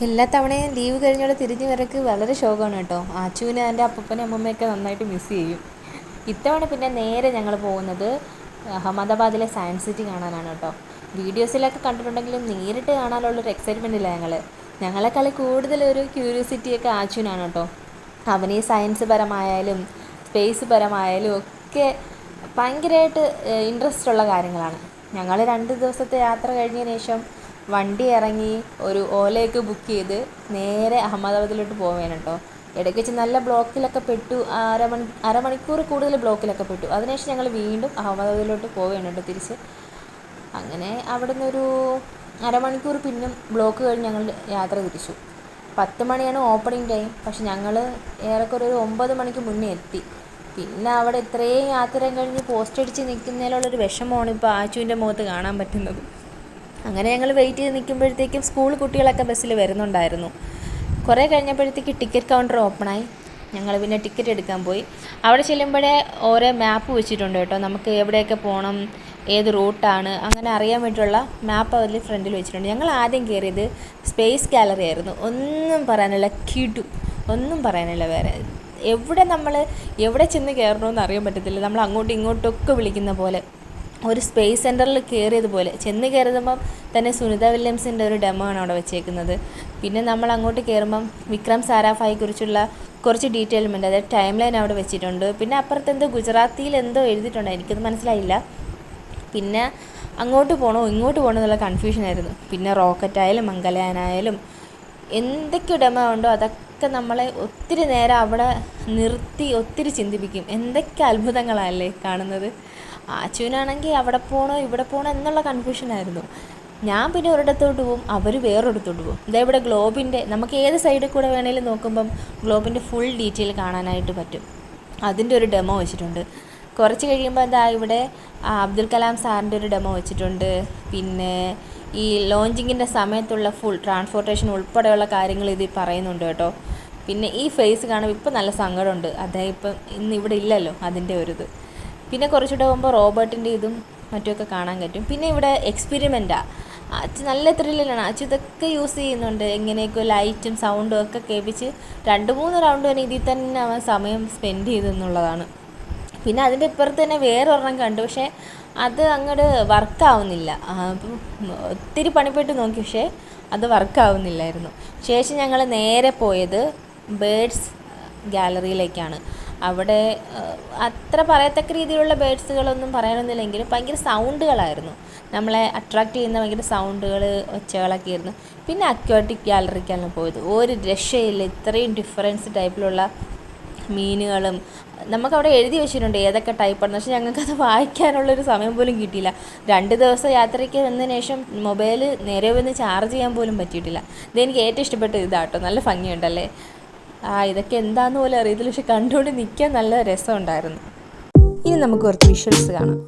എല്ലാ തവണയും ലീവ് കഴിഞ്ഞോടെ തിരിഞ്ഞു വരക്ക് വളരെ ശോകമാണ് കേട്ടോ. ആച്ചുവിനെ എൻ്റെ അപ്പൂപ്പനും അമ്മമ്മയൊക്കെ നന്നായിട്ട് മിസ് ചെയ്യും. ഇത്തവണ പിന്നെ നേരെ ഞങ്ങൾ പോകുന്നത് അഹമ്മദാബാദിലെ സയൻസ് സിറ്റി കാണാനാണ് കേട്ടോ. വീഡിയോസിലൊക്കെ കണ്ടിട്ടുണ്ടെങ്കിലും നേരിട്ട് കാണാനുള്ളൊരു എക്സൈറ്റ്മെൻ്റ് ഇല്ല ഞങ്ങളെക്കാൾ കൂടുതലൊരു ക്യൂരിയോസിറ്റിയൊക്കെ ആച്ചുവിനാണ് കേട്ടോ. അവന് ഈ സയൻസ് പരമായാലും സ്പേസ് പരമായാലും ഒക്കെ ഭയങ്കരമായിട്ട് ഇൻട്രസ്റ്റ് ഉള്ള കാര്യങ്ങളാണ്. ഞങ്ങൾ 2 ദിവസത്തെ യാത്ര കഴിഞ്ഞതിന് ശേഷം വണ്ടി ഇറങ്ങി ഒരു ഓലയൊക്കെ ബുക്ക് ചെയ്ത് നേരെ അഹമ്മദാബാദിലോട്ട് പോവുകയാണ് കേട്ടോ. ഇടയ്ക്ക് വെച്ച് നല്ല ബ്ലോക്കിലൊക്കെ പെട്ടു, അരമണിക്കൂർ കൂടുതൽ ബ്ലോക്കിലൊക്കെ പെട്ടു. അതിനുശേഷം ഞങ്ങൾ വീണ്ടും അഹമ്മദാബാദിലോട്ട് പോവുകയാണ് കേട്ടോ തിരിച്ച്. അങ്ങനെ അവിടെ നിന്നൊരു അരമണിക്കൂർ പിന്നും ബ്ലോക്ക് കഴിഞ്ഞ് ഞങ്ങൾ യാത്ര തിരിച്ചു. 10 മണിയാണ് ഓപ്പണിംഗ് ടൈം. പക്ഷെ ഞങ്ങൾ ഏറെക്കുറെ ഒരു 9 മണിക്ക് മുന്നേ എത്തി. പിന്നെ അവിടെ ഇത്രയും യാത്ര കഴിഞ്ഞ് പോസ്റ്റ് അടിച്ച് നിൽക്കുന്നതിലുള്ളൊരു വിഷമമാണ് ഇപ്പോൾ ആച്ചുവിൻ്റെ മുഖത്ത് കാണാൻ പറ്റുന്നത്. അങ്ങനെ ഞങ്ങൾ വെയിറ്റ് ചെയ്ത് നിൽക്കുമ്പോഴത്തേക്കും സ്കൂൾ കുട്ടികളൊക്കെ ബസ്സിൽ വരുന്നുണ്ടായിരുന്നു. കുറേ കഴിഞ്ഞപ്പോഴത്തേക്ക് ടിക്കറ്റ് കൗണ്ടർ ഓപ്പണായി. ഞങ്ങൾ പിന്നെ ടിക്കറ്റ് എടുക്കാൻ പോയി. അവിടെ ചെല്ലുമ്പോഴേ ഓരോ മാപ്പ് വെച്ചിട്ടുണ്ട് കേട്ടോ. നമുക്ക് എവിടെയൊക്കെ പോകണം, ഏത് റൂട്ടാണ് അങ്ങനെ അറിയാൻ വേണ്ടിയിട്ടുള്ള മാപ്പ് അതിൽ ഫ്രണ്ടിൽ വെച്ചിട്ടുണ്ട്. ഞങ്ങൾ ആദ്യം കയറിയത് സ്പേസ് ഗാലറി ആയിരുന്നു. ഒന്നും പറയാനില്ല, ഒന്നും പറയാനില്ല. വേറെ എവിടെ ചെന്ന് കയറണമെന്ന് അറിയാൻ പറ്റത്തില്ല. നമ്മൾ അങ്ങോട്ടും ഇങ്ങോട്ടൊക്കെ വിളിക്കുന്ന പോലെ ഒരു സ്പേസ് സെൻറ്ററിൽ കയറിയതുപോലെ ചെന്ന് കയറുമ്പം തന്നെ സുനിത വില്യംസിൻ്റെ ഒരു ഡെമോ ആണ് അവിടെ വെച്ചേക്കുന്നത്. പിന്നെ നമ്മൾ അങ്ങോട്ട് കയറുമ്പം വിക്രം സാരാഭായെ കുറിച്ചുള്ള കുറച്ച് ഡീറ്റെയിൽമെൻറ്റ്, അതായത് ടൈം ലൈൻ അവിടെ വെച്ചിട്ടുണ്ട്. പിന്നെ അപ്പുറത്ത് എന്തോ ഗുജറാത്തിയിൽ എന്തോ എഴുതിയിട്ടുണ്ട്, എനിക്കത് മനസ്സിലായില്ല. പിന്നെ അങ്ങോട്ട് പോകണോ ഇങ്ങോട്ട് പോകണോ എന്നുള്ള കൺഫ്യൂഷനായിരുന്നു. പിന്നെ റോക്കറ്റായാലും മംഗലയാനായാലും എന്തൊക്കെ ഡെമോ ഉണ്ടോ അതൊക്കെ നമ്മളെ ഒത്തിരി നേരം അവിടെ നിർത്തി ഒത്തിരി ചിന്തിപ്പിക്കും. എന്തൊക്കെ അത്ഭുതങ്ങളല്ലേ കാണുന്നത്. ആച്ചുവിനാണെങ്കിൽ അവിടെ പോകണോ ഇവിടെ പോകണോ എന്നുള്ള കൺഫ്യൂഷനായിരുന്നു. ഞാൻ പിന്നെ ഒരിടത്തോട്ട് പോവും, അവർ വേറൊരിടത്തോട്ട് പോകും. ഇതേവിടെ ഗ്ലോബിൻ്റെ നമുക്ക് ഏത് സൈഡിൽ കൂടെ വേണേലും നോക്കുമ്പം ഗ്ലോബിൻ്റെ ഫുൾ ഡീറ്റെയിൽ കാണാനായിട്ട് പറ്റും. അതിൻ്റെ ഒരു ഡെമോ വെച്ചിട്ടുണ്ട്. കുറച്ച് കഴിയുമ്പോൾ എന്താ ഇവിടെ അബ്ദുൽ കലാം സാറിൻ്റെ ഒരു ഡെമോ വെച്ചിട്ടുണ്ട്. പിന്നെ ഈ ലോഞ്ചിങ്ങിൻ്റെ സമയത്തുള്ള ഫുൾ ട്രാൻസ്പോർട്ടേഷൻ ഉൾപ്പെടെയുള്ള കാര്യങ്ങൾ ഇതിൽ പറയുന്നുണ്ട് കേട്ടോ. പിന്നെ ഈ ഫേസ് കാണുമ്പോൾ ഇപ്പം നല്ല സങ്കടമുണ്ട്, അദ്ദേഹം ഇപ്പം ഇന്ന് ഇവിടെ ഇല്ലല്ലോ, അതിൻ്റെ ഒരു പിന്നെ കുറച്ചുകൂടെ പോകുമ്പോൾ റോബോട്ടിൻ്റെ ഇതും മറ്റുമൊക്കെ കാണാൻ പറ്റും. പിന്നെ ഇവിടെ എക്സ്പെരിമെൻറ്റാണ്. അച്ഛൻ നല്ല ത്രില്ലിലാണ്. അച്ഛൻ ഇതൊക്കെ യൂസ് ചെയ്യുന്നുണ്ട്. എങ്ങനെയൊക്കെ ലൈറ്റും സൗണ്ടും ഒക്കെ കേൾപ്പിച്ച് 2-3 റൗണ്ട് തന്നെ ഇതിൽ തന്നെ അവൻ സമയം സ്പെൻഡ് ചെയ്തെന്നുള്ളതാണ്. പിന്നെ അതിൻ്റെ ഇപ്പുറത്ത് തന്നെ വേറൊരെണ്ണം കണ്ടു. പക്ഷേ അത് അങ്ങോട്ട് വർക്കാവുന്നില്ല. ഒത്തിരി പണിപ്പെട്ട് നോക്കി, പക്ഷേ അത് വർക്കാവുന്നില്ലായിരുന്നു. ശേഷം ഞങ്ങൾ നേരെ പോയത് ബേഡ്സ് ഗാലറിയിലേക്കാണ്. അവിടെ അത്ര പറയത്തക്ക രീതിയിലുള്ള ബേഡ്സുകളൊന്നും പറയാനൊന്നുമില്ലെങ്കിലും ഭയങ്കര സൗണ്ടുകളായിരുന്നു. നമ്മളെ അട്രാക്റ്റ് ചെയ്യുന്ന ഭയങ്കര സൗണ്ടുകൾ, ഒച്ചകളൊക്കെ ആയിരുന്നു. പിന്നെ അക്വാട്ടിക് ഗാലറിക്കാണ് പോയത്. ഒരു രക്ഷയില്ല, ഇത്രയും ഡിഫറൻസ് ടൈപ്പിലുള്ള മീനുകളും നമുക്കവിടെ എഴുതി വെച്ചിട്ടുണ്ട് ഏതൊക്കെ ടൈപ്പാണെന്ന്. പക്ഷേ ഞങ്ങൾക്കത് വായിക്കാനുള്ളൊരു സമയം പോലും കിട്ടിയില്ല. 2 ദിവസം യാത്രയ്ക്ക് വന്നതിന് ശേഷം മൊബൈൽ നേരെ വന്ന് ചാർജ് ചെയ്യാൻ പോലും പറ്റിയിട്ടില്ല. ഇതെനിക്ക് ഏറ്റവും ഇഷ്ടപ്പെട്ട ഇതാട്ടോ. നല്ല ഭംഗിയുണ്ടല്ലേ. ഇതൊക്കെ എന്താണെന്ന് പോലും അറിയത്തില്ല, പക്ഷെ കണ്ടുകൊണ്ട് നിൽക്കാൻ നല്ല രസമുണ്ടായിരുന്നു. ഇനി നമുക്ക് കുറച്ച് വിഷ്വൽസ് കാണാം.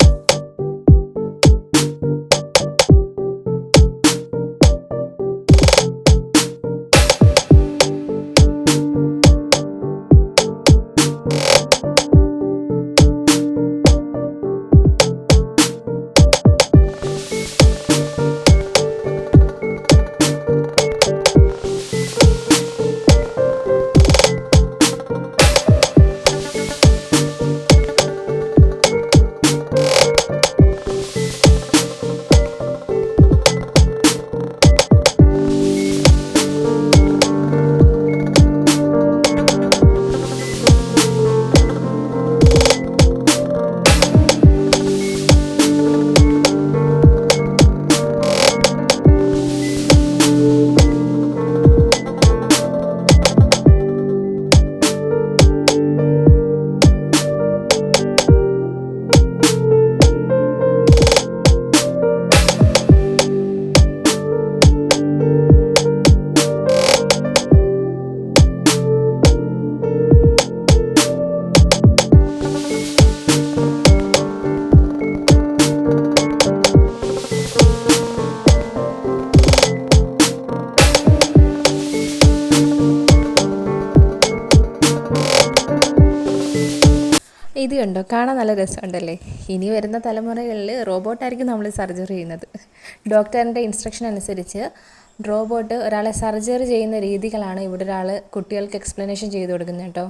ഇത് കണ്ടോ, കാണാൻ നല്ല രസമുണ്ടല്ലേ. ഇനി വരുന്ന തലമുറകളിൽ റോബോട്ടായിരിക്കും നമ്മൾ സർജറി ചെയ്യുന്നത്. ഡോക്ടറിൻ്റെ ഇൻസ്ട്രക്ഷൻ അനുസരിച്ച് റോബോട്ട് ഒരാളെ സർജറി ചെയ്യുന്ന രീതികളാണ് ഇവിടെ ഒരാൾ കുട്ടികൾക്ക് എക്സ്പ്ലനേഷൻ ചെയ്ത് കൊടുക്കുന്നത് കേട്ടോ.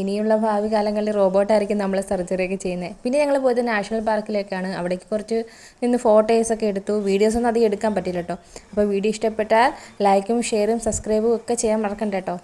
ഇനിയുള്ള ഭാവി കാലങ്ങളിൽ റോബോട്ടായിരിക്കും നമ്മളെ സർജറിയൊക്കെ ചെയ്യുന്നത്. പിന്നെ ഞങ്ങൾ പോയത് നാഷണൽ പാർക്കിലേക്കാണ്. അവിടേക്ക് കുറച്ച് നിന്ന് ഫോട്ടോസൊക്കെ എടുത്തു. വീഡിയോസൊന്നും അധികം എടുക്കാൻ പറ്റില്ല കേട്ടോ. അപ്പോൾ വീഡിയോ ഇഷ്ടപ്പെട്ടാൽ ലൈക്കും ഷെയറും സബ്സ്ക്രൈബും ഒക്കെ ചെയ്യാൻ മറക്കണ്ട കേട്ടോ.